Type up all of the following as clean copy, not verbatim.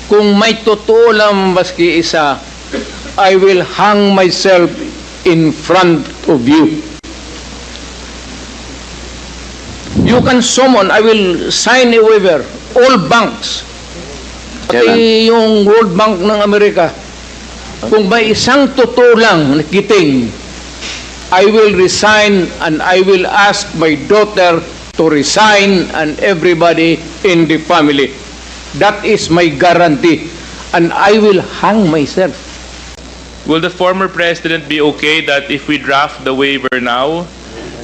kung may totoo lang maski isa, I will hang myself in front of you. You can summon, I will sign a waiver, all banks, pati yung World Bank ng Amerika. Kung may isang totoo lang nakiting, I will resign and I will ask my daughter to resign and everybody in the family. That is my guarantee. And I will hang myself. Will the former president be okay that if we draft the waiver now,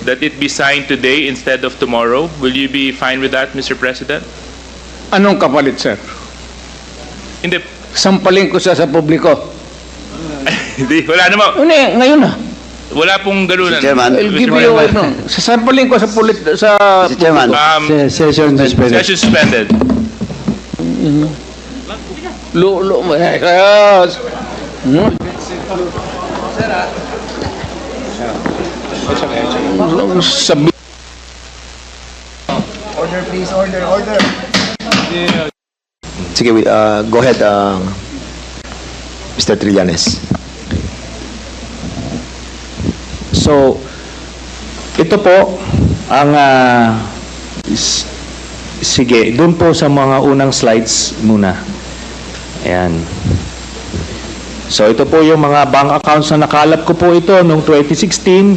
that it be signed today instead of tomorrow? Will you be fine with that, Mr. President? Anong kapalit, sir? Hindi. Sampalin ko siya sa publiko. Hindi, wala naman. Ngayon na. Wala pong ganunan. Mr. Chairman. I'll give you, sasampalin ko sa Mr. Chairman. Session suspended. Session suspended. Yes. Sabi. Order, please. Order. Sige, go ahead, Mr. Trillanes. So, ito po ang sige, doon po sa mga unang slides muna. Ayan. So, ito po yung mga bank accounts na nakalap ko po ito noong 2016.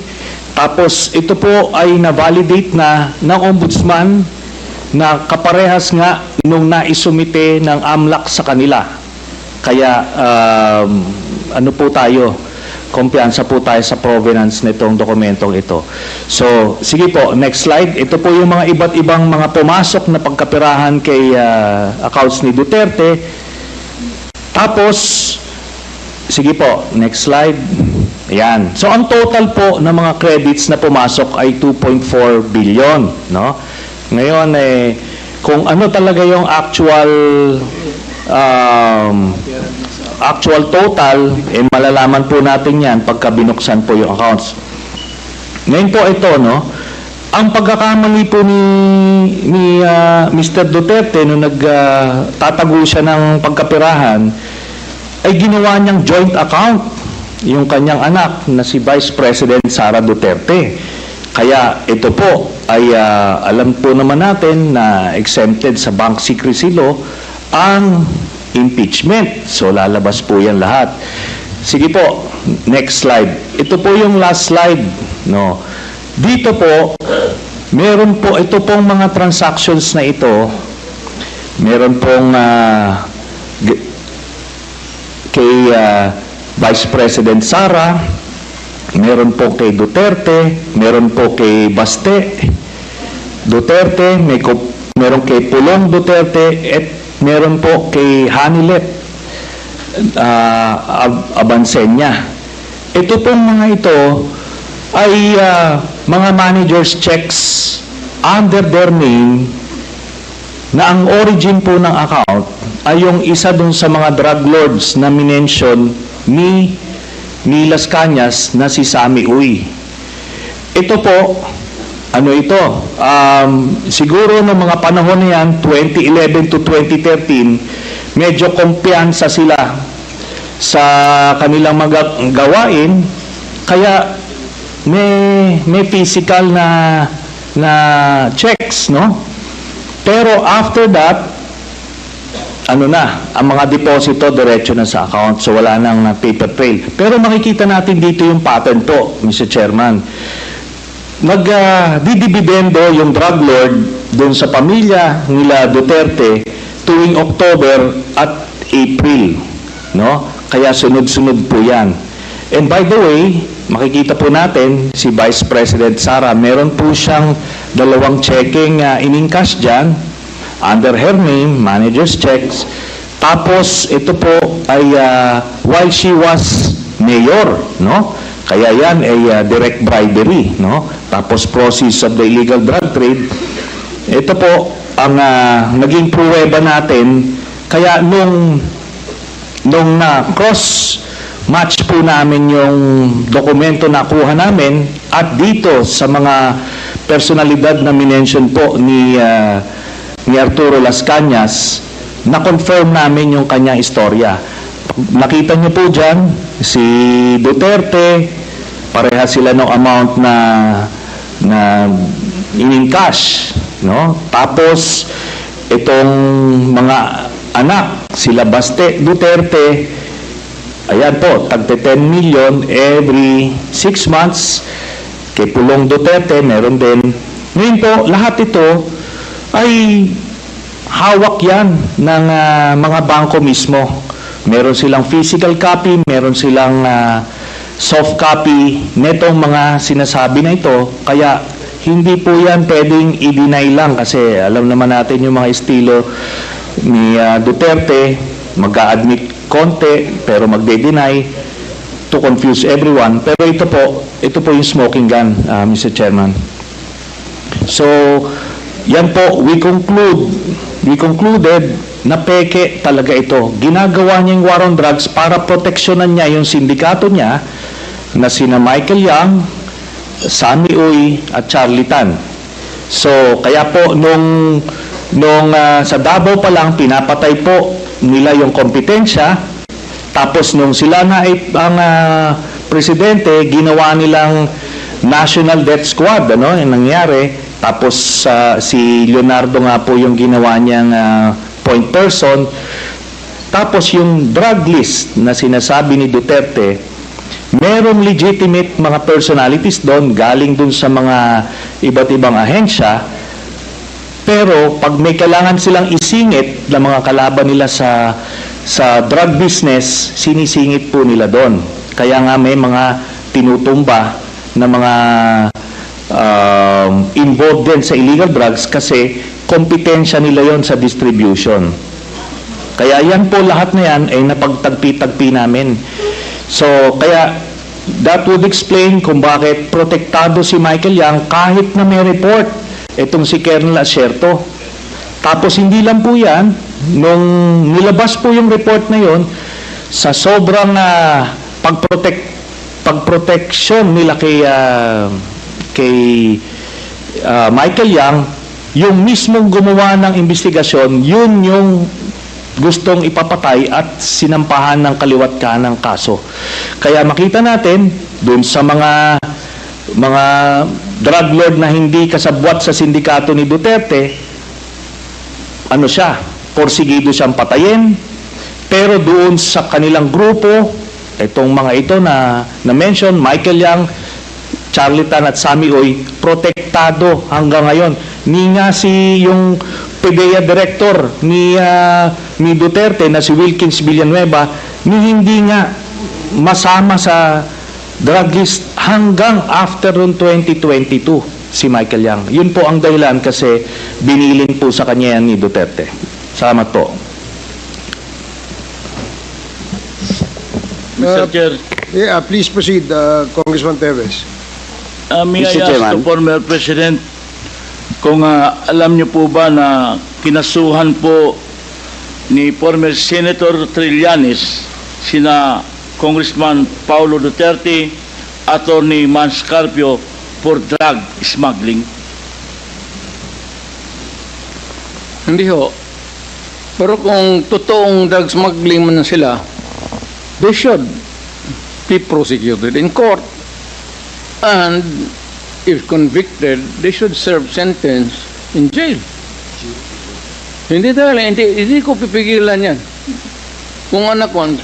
Tapos, ito po ay na-validate na ng Ombudsman na kaparehas nga nung naisumite ng AMLAC sa kanila. Kaya, ano po tayo? Kumpiyansa po tayo sa provenance nitong dokumentong ito. So, sige po, next slide. Ito po yung mga iba't ibang mga pumasok na pagkapirahan kay accounts ni Duterte. Tapos, sige po, next slide. Ayan. So, ang total po ng mga credits na pumasok ay 2.4 billion. No? Ngayon, kung ano talaga yung actual total, malalaman po natin yan pagka binuksan po yung accounts. Ngayon po ito, no? Ang pagkakamali po ni Mr. Duterte nung nagtatago siya ng pagkapirahan, ay ginawa niyang joint account yung kanyang anak na si Vice President Sara Duterte. Kaya ito po ay alam po naman natin na exempted sa Bank Secrecy Law ang impeachment. So, lalabas po yan lahat. Sige po, next slide. Ito po yung last slide. No? Dito po, meron po, ito pong mga transactions na ito, meron pong kay Vice President Sara, meron po kay Duterte, meron po kay Baste Duterte, meron kay Pulong Duterte, at meron po kay Hanilet Abansenya. Ito pong mga ito ay mga managers checks under their name na ang origin po ng account ay yung isa dun sa mga drug lords na minention ni Las Cañas na si Sammy Uy. Ito po, ano ito? Siguro ng mga panahon na yan, 2011 to 2013, medyo kumpiyansa sila sa kanilang mga gawain, kaya may physical na checks, no? Pero after that, ano na, ang mga deposito diretso na sa account, so wala nang paper trail. Pero makikita natin dito yung pattern po, Mr. Chairman. Nagdidibidendo yung drug lord dun sa pamilya nila Duterte tuwing October at April, no? Kaya sunod-sunod po yan. And by the way, makikita po natin si Vice President Sara, meron po siyang 2 checking in-encash dyan under her name, manager's checks. Tapos ito po ay while she was mayor, no? Kaya yan ay direct bribery, no? Tapos proceeds of the illegal drug trade. Ito po ang naging pruweba natin. Kaya nung cross match po namin yung dokumento na kuha namin at dito sa mga personalidad na minention po ni Arturo Las Cañas, na-confirm namin yung kanyang istorya. Nakita niyo po dyan, si Duterte, pareha sila ng amount na in cash, no? Tapos itong mga anak, sila Baste Duterte, ayan po, tagte 10 million every 6 months. Kay Pulong Duterte, meron din. Ngayon po, lahat ito ay hawak yan ng mga bangko mismo. Meron silang physical copy, meron silang soft copy netong mga sinasabi na ito. Kaya hindi po yan pwedeng i-deny lang kasi alam naman natin yung mga estilo ni Duterte, mag-a-admit konti pero magde-deny to confuse everyone. Pero ito po yung smoking gun, Mr. Chairman. So, yan po, we concluded na peke talaga ito. Ginagawa niya yung war on drugs para proteksyonan niya yung sindikato niya na sina Michael Yang, Sammy Uy at Charlie Tan. So, kaya po nung sa Davao pa lang pinapatay po nila yung kompetensya. Tapos nung sila na ang presidente, ginawa nilang National Death Squad, ano, yung nangyari. Tapos si Leonardo nga po yung ginawa niyang point person. Tapos yung drug list na sinasabi ni Duterte, merong legitimate mga personalities doon, galing doon sa mga iba't ibang ahensya. Pero pag may kailangan silang isingit na mga kalaban nila sa drug business, sinisingit po nila doon. Kaya nga may mga tinutumba na mga involved din sa illegal drugs kasi kompetensya nila yon sa distribution. Kaya yan po lahat na yan ay napagtagpi-tagpi namin. So, kaya that would explain kung bakit protektado si Michael Yang kahit na may report itong si Colonel Asierto. Tapos hindi lang po yan, nung nilabas po yung report na yon, sa sobrang pagproteksyon nila kay Michael Yang, yung mismong gumawa ng investigasyon, yun yung gustong ipapatay at sinampahan ng kaliwat kanang kaso. Kaya makita natin dun sa mga drug lord na hindi kasabwat sa sindikato ni Duterte, ano siya, porsigido siyang patayin, pero doon sa kanilang grupo, itong mga ito na mention, Michael Yang, Charlie Tan at Sammy Uy, protektado hanggang ngayon. Ni nga yung PDEA director ni Duterte na si Wilkins Villanueva, ni hindi nga masama sa drug list hanggang after 2022 si Michael Yang. Yun po ang dahilan kasi binilin po sa kanya yan ni Duterte. Salamat po. Mr. Chair, Yeah, please proceed, Congressman Teves. may I Mr. ask Chairman. the former President kung alam niyo po ba na kinasuhan po ni former Senator Trillanes sina Congressman Paulo Duterte, Attorney Mans Carpio for drug smuggling? Hindi ho. Pero kung totoong drug smuggling man sila, they should be prosecuted in court. And if convicted, they should serve sentence in jail. Hindi ko pipigilan yan.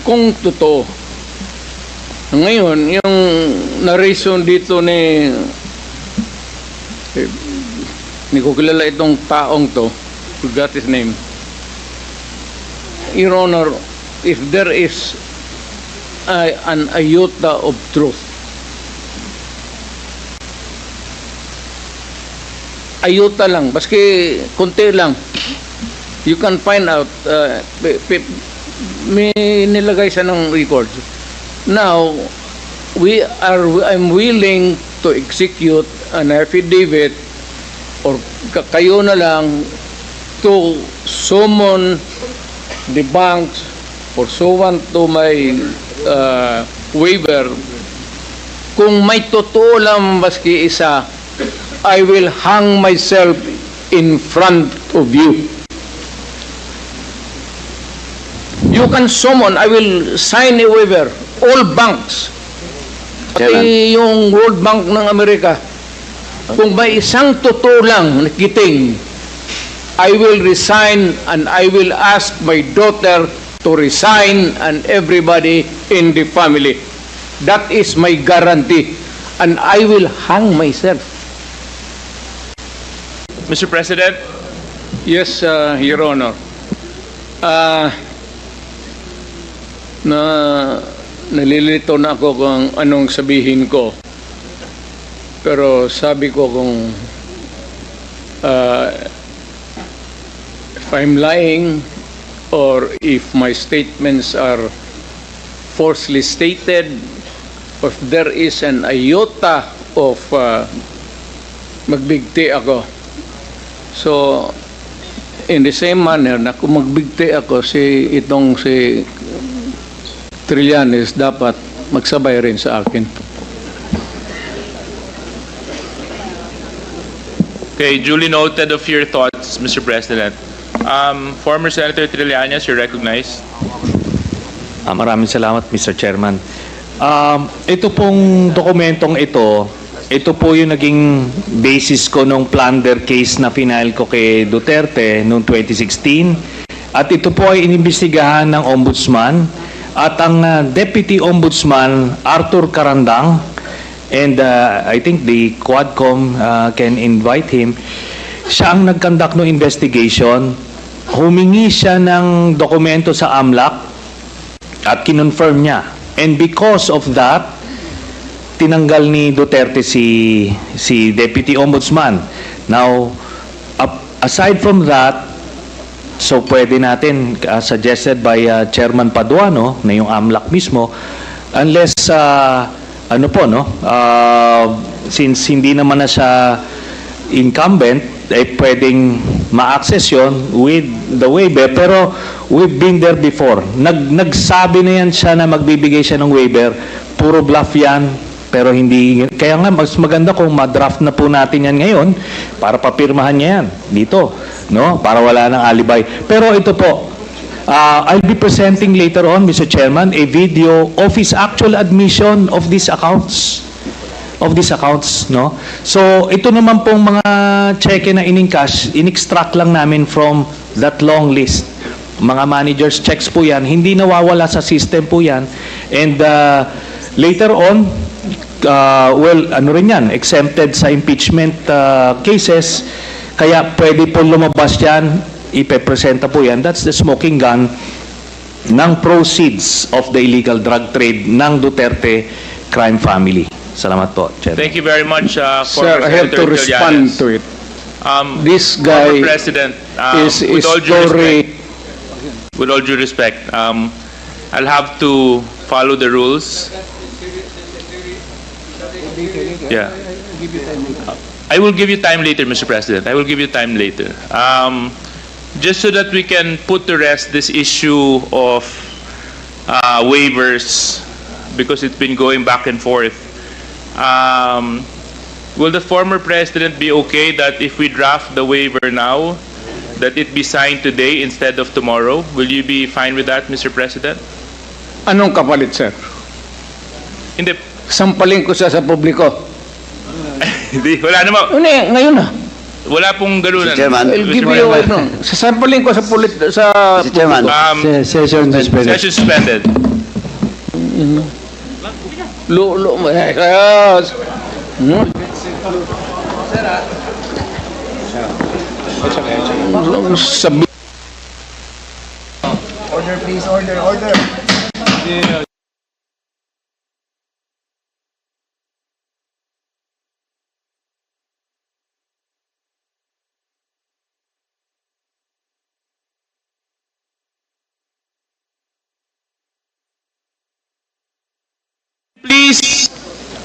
Kung totoo. Ngayon, yung narration dito ni ko kilala itong taong to, forgot his name. Your Honor, if there is an iota of truth, ayuta lang, baski konti lang, you can find out, may nilagay siya ng records. Now, I'm willing to execute an affidavit or kayo na lang to summon the banks pursuant to my waiver. Kung may totoo lang baski isa, I will hang myself in front of you. You can summon, I will sign a waiver, all banks, pati yung World Bank ng Amerika. Kung may isang totoo lang nakiting, I will resign and I will ask my daughter to resign and everybody in the family. That is my guarantee. And I will hang myself. Mr. President, Yes, Your Honor. Nalilito na ako kung anong sabihin ko. Pero sabi ko kung if I'm lying or if my statements are falsely stated, or if there is an iota of magbigti ako. So, in the same manner na kung magbigti ako si Trillanes, dapat magsabay rin sa akin. okay, duly noted of your thoughts, Mr. President. Former Senator Trillanes, you're recognized. Maraming salamat, Mr. Chairman. Ito pong dokumentong ito po yung naging basis ko nung plunder case na final ko kay Duterte noong 2016. At ito po ay inimbestigahan ng Ombudsman at ang Deputy Ombudsman Arthur Carandang, and I think the Quadcom can invite him. Siya ang nag-conduct ng investigation. Humingi siya ng dokumento sa AMLAC at kinonfirm niya. And because of that, tinanggal ni Duterte si Deputy Ombudsman. Now, aside from that, so pwede natin, suggested by Chairman Paduano, na yung AMLAC mismo, unless, since hindi naman na siya incumbent, pwedeng ma-access yun with the waiver. Pero we've been there before. Nagsabi na yan siya na magbibigay siya ng waiver. Puro bluff yan. Pero hindi, kaya nga mas maganda kung ma-draft na po natin yan ngayon para papirmahan niya yan dito, no? Para wala nang alibay. Pero ito po, I'll be presenting later on, Mr. Chairman, a video of his actual admission of these accounts. No? So, ito naman pong mga cheque na in-encash, in-extract lang namin from that long list. Mga managers checks po yan, hindi nawawala sa system po yan. And later on, exempted sa impeachment cases, kaya pwede po lumabas yan, ipepresenta po yan. That's the smoking gun ng proceeds of the illegal drug trade ng Duterte crime family. Salamat po, Chair. Thank you very much, Sir, former I have Senator to respond Trillanes. to it. This Former guy President, is with all due respect, I'll have to follow the rules. Yeah. I will give you time later, Mr. President. I will give you time later. Just so that we can put to rest this issue of waivers, because it's been going back and forth. Will the former president be okay that if we draft the waiver now, that it be signed today instead of tomorrow? Will you be fine with that, Mr. President? Anong kapalit, sir? Hindi. Sampalin ko siya sa publiko. Hindi. Wala naman. Ngayon na. Wala pong ganunan. Mr. Chairman. I'll give you, sasampalin ko sa Mr. Chairman. Session suspended. Session suspended. Sabi Order, please. Order.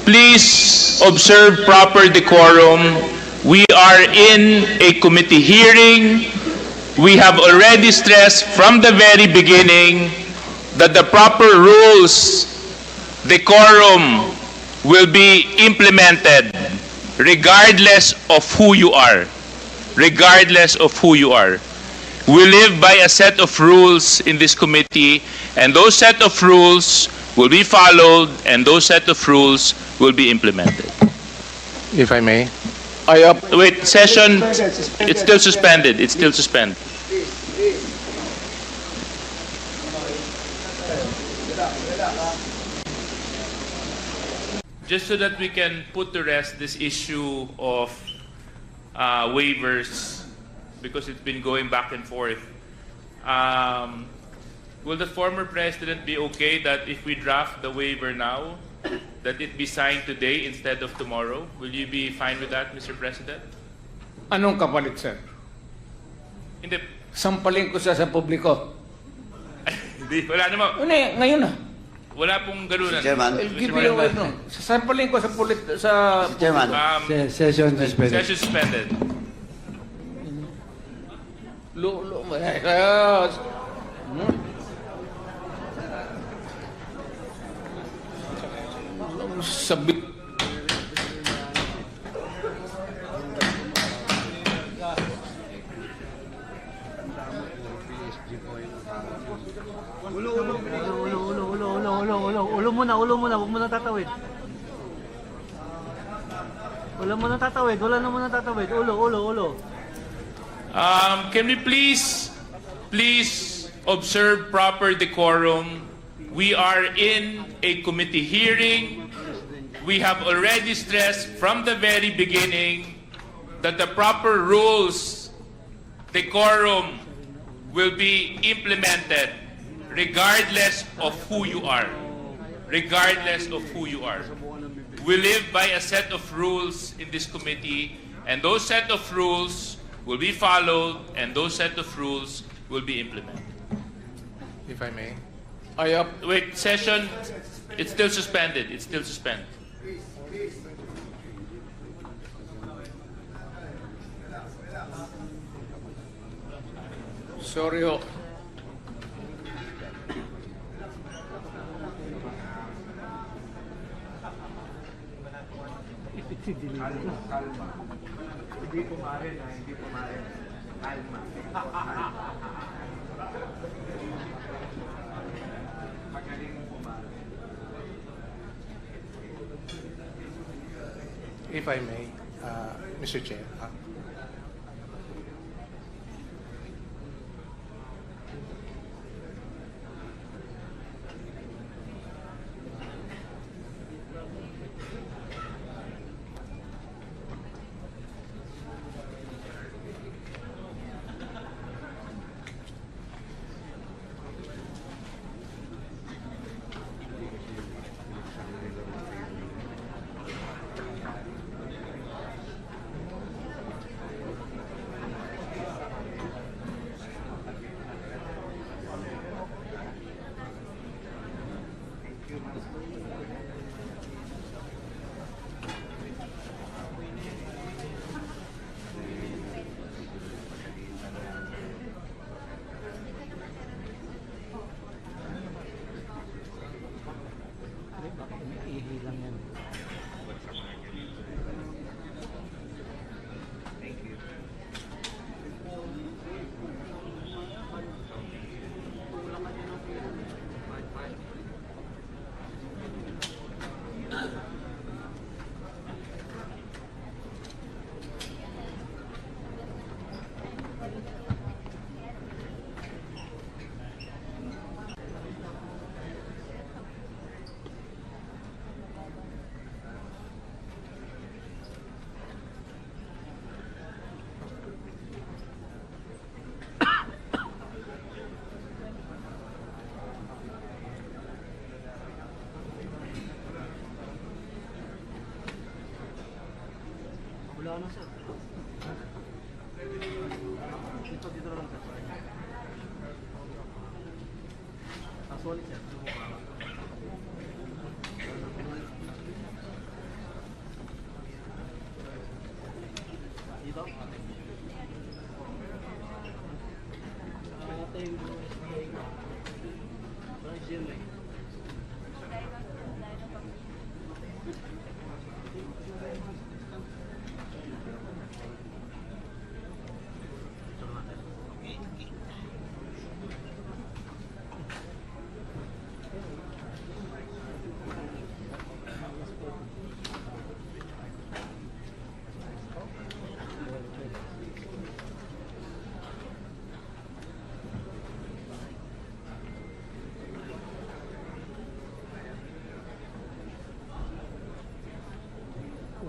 Please observe proper decorum. We are in a committee hearing. We have already stressed from the very beginning that the proper rules, decorum, will be implemented regardless of who you are. Regardless of who you are. We live by a set of rules in this committee, and those set of rules will be followed, and those set of rules will be implemented. If I may. Wait, session, it's still suspended. It's still suspended. Just so that we can put to rest this issue of waivers, because it's been going back and forth. Will the former president be okay that if we draft the waiver now, that it be signed today instead of tomorrow? Will you be fine with that, Mr. President? Anong kapalit, sir? Hindi, Sampalin ko siya sa publiko. hindi, wala naman. Ngayon na. Wala pong ganunan. Chairman. I'll give you a waiver. Sampalin ko sa Mr. Chairman. Session suspended. Session suspended. Sabi. Ulo muna, huwag mo na tatawid. Wala mo na tatawid. Ulo. Can we please observe proper decorum? We are in a committee hearing. We have already stressed from the very beginning that the proper rules, decorum, will be implemented regardless of who you are. Regardless of who you are. We live by a set of rules in this committee, and those set of rules will be followed, and those set of rules will be implemented. If I may. Wait, session, it's still suspended. It's still suspended. Sorry ho. If I may, Mr. Chair.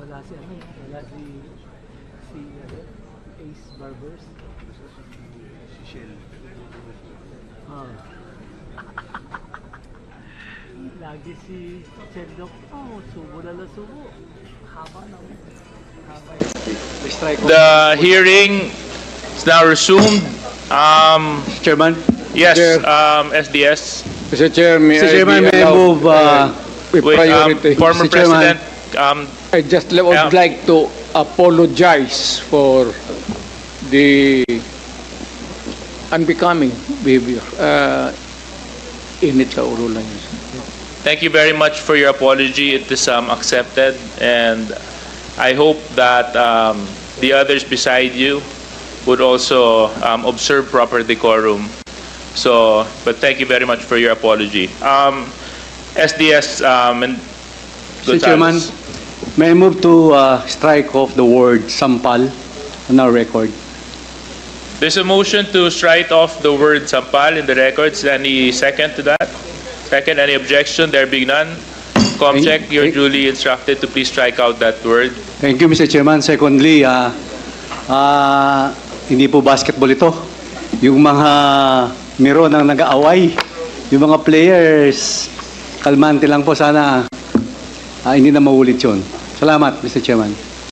Wala si ano, wala si Ace Barbers. Ah. Lagi si Sherlock. Oh, subo na subo. Haba na. The hearing is now resumed. Chairman? Yes, Chair. SDS. Mr. Chair, may Mr. Chairman, may I move with Wait, priority? former Mr. Chairman, President, I just would like to apologize for the unbecoming behavior. Init sa ulo lang yun. thank you very much for your apology. It is accepted, and I hope that the others beside you would also observe proper decorum. So, but thank you very much for your apology. SDS and Mr. Chairman, may I move to strike off the word sampal on our record? There's a motion to strike off the word sampal in the records. Any second to that? Second, any objection? There being none. Comcheck, you're duly instructed to please strike out that word. Thank you, Mr. Chairman. Secondly, hindi po basketball ito. Yung mga miro nang nag-aaway, yung mga players, kalmante lang po sana. Hindi na maulit yun. Salamat, Mr. Chairman.